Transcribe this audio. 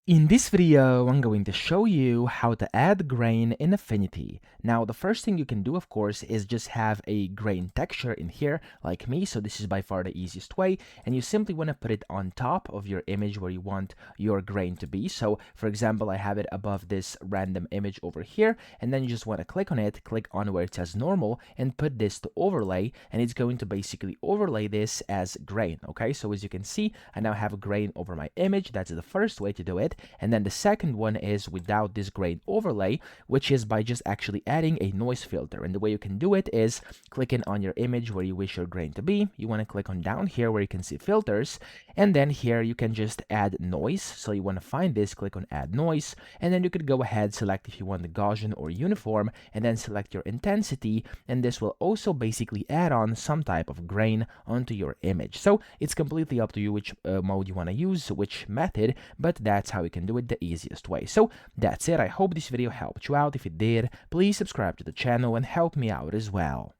In this video, I'm going to show you how to add grain in Affinity. Now, the first thing you can do, of course, is just have a grain texture in here, like me, so this is by far the easiest way, and you simply want to put it on top of your image where you want your grain to be. So, for example, I have it above this random image over here, and then you just want to click on it, click on where it says normal, and put this to overlay, and it's going to basically overlay this as grain, okay? So as you can see, I now have a grain over my image. That's the first way to do it. And then the second one is without this grain overlay, which is by just actually adding a noise filter. And the way you can do it is clicking on your image where you wish your grain to be. You want to click on down here where you can see filters, and then here you can just add noise. So you want to find this, click on add noise, and then you could go ahead, select if you want the Gaussian or uniform, and then select your intensity, and this will also basically add on some type of grain onto your image. So it's completely up to you which mode you want to use, which method, but that's how you can do it the easiest way. So that's it. I hope this video helped you out. If it did, please subscribe to the channel and help me out as well.